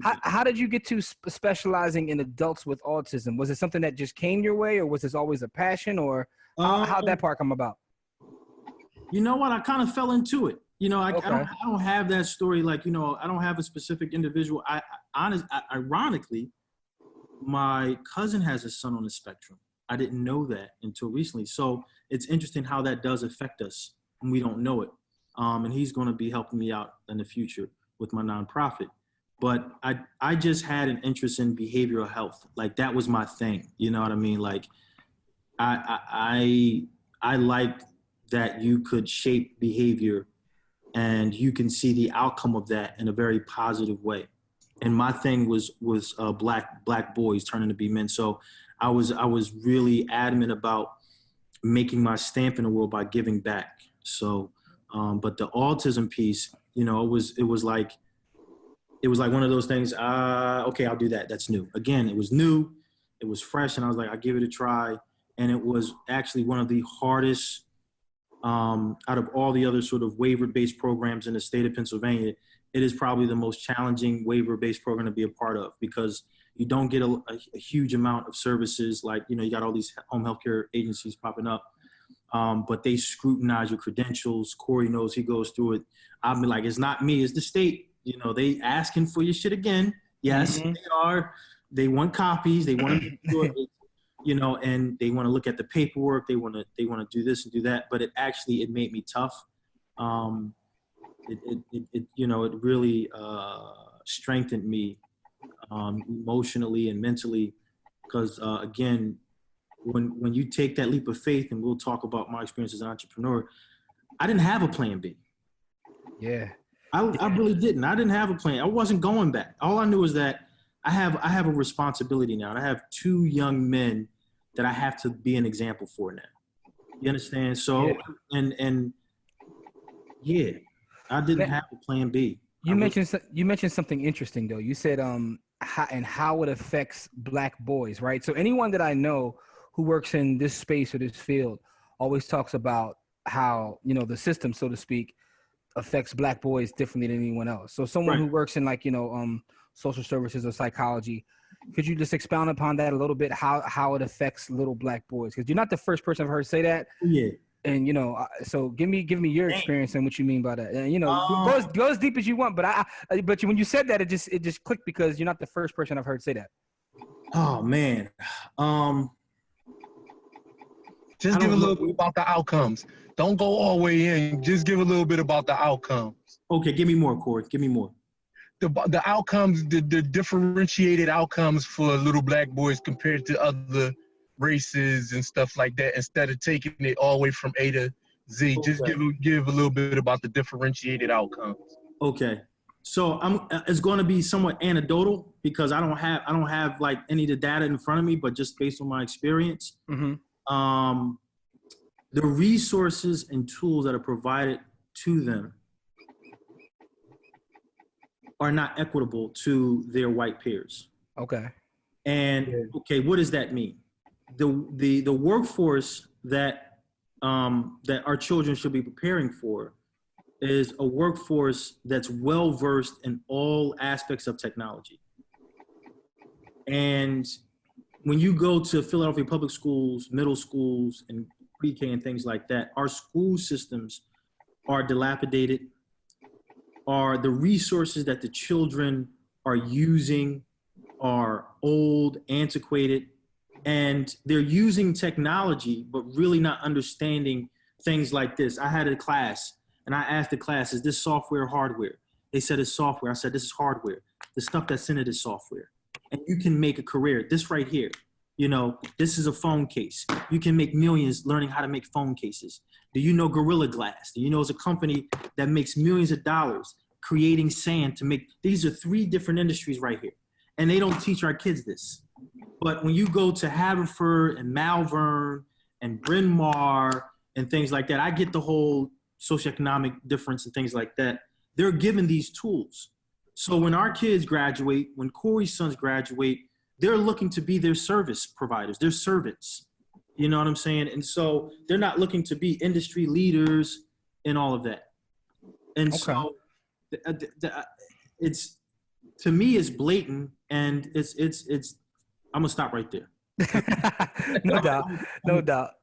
How did you get to specializing in adults with autism? Was it something that just came your way, or was this always a passion, or how'd that part come about? You know what? I kind of fell into it. You know, I don't have that story. Like, you know, I don't have a specific individual. Ironically, my cousin has a son on the spectrum. I didn't know that until recently. So it's interesting how that does affect us and we don't know it. And he's going to be helping me out in the future with my nonprofit. But I just had an interest in behavioral health. Like, that was my thing. You know what I mean? Like, I like that you could shape behavior and you can see the outcome of that in a very positive way. And my thing was black boys turning to be men. So I was really adamant about making my stamp in the world by giving back. So, but the autism piece, you know, it was like one of those things. Okay, I'll do that. That's new. Again, it was new, it was fresh, and I was like, I'll give it a try. And it was actually one of the hardest out of all the other sort of waiver-based programs in the state of Pennsylvania. It is probably the most challenging waiver-based program to be a part of, because you don't get a huge amount of services. Like, you know, you got all these home healthcare agencies popping up, but they scrutinize your credentials. Corey knows, he goes through it. I'll be like, it's not me, it's the state. You know, they asking for your shit again. Yes, they are. They want copies. They want to make sure, you know, and they want to look at the paperwork. They want to do this and do that. But it made me tough. You know, it really strengthened me emotionally and mentally, because again, when you take that leap of faith, and we'll talk about my experience as an entrepreneur, I didn't have a plan B. Yeah. I really didn't. I didn't have a plan. I wasn't going back. All I knew is that I have a responsibility now. And I have two young men that I have to be an example for now. You understand? So, and yeah, I didn't have a plan B. You mentioned something interesting though. You said how it affects black boys, right? So anyone that I know who works in this space or this field always talks about how, you know, the system, so to speak, affects black boys differently than anyone else. So someone who works in, like, you know, social services or psychology, could you just expound upon that a little bit, how it affects little black boys? Because you're not the first person I've heard say that. Yeah. And, you know, so give me your experience and what you mean by that. And, you know, go as deep as you want, but when you said that, it just clicked, because you're not the first person I've heard say that. Oh man. Just give a little bit about the outcomes. Don't go all the way in. Just give a little bit about the outcomes. Okay, give me more, Corey. Give me more. The outcomes, the differentiated outcomes for little black boys compared to other races and stuff like that, instead of taking it all the way from A to Z. Just give a little bit about the differentiated outcomes. Okay. So it's going to be somewhat anecdotal, because I don't have like any of the data in front of me, but just based on my experience. Mm-hmm. The resources and tools that are provided to them are not equitable to their white peers. Okay. And okay, what does that mean? The workforce that our children should be preparing for is a workforce that's well versed in all aspects of technology. And when you go to Philadelphia public schools, middle schools, and pre-K and things like that, our school systems are dilapidated. Are the resources that the children are using are old, antiquated, and they're using technology, but really not understanding things like this. I had a class, and I asked the class, is this software or hardware? They said it's software. I said, this is hardware. The stuff that's in it is software. And you can make a career. This right here, you know, this is a phone case. You can make millions learning how to make phone cases. Do you know Gorilla Glass? Do you know it's a company that makes millions of dollars creating sand to make, these are 3 different industries right here. And they don't teach our kids this. But when you go to Haverford and Malvern and Bryn Mawr and things like that, I get the whole socioeconomic difference and things like that. They're given these tools. So when our kids graduate, when Corey's sons graduate, they're looking to be their service providers, their servants. You know what I'm saying? And so they're not looking to be industry leaders and all of that. And so it's to me, it's blatant, and it's. I'm gonna stop right there. No doubt, no doubt.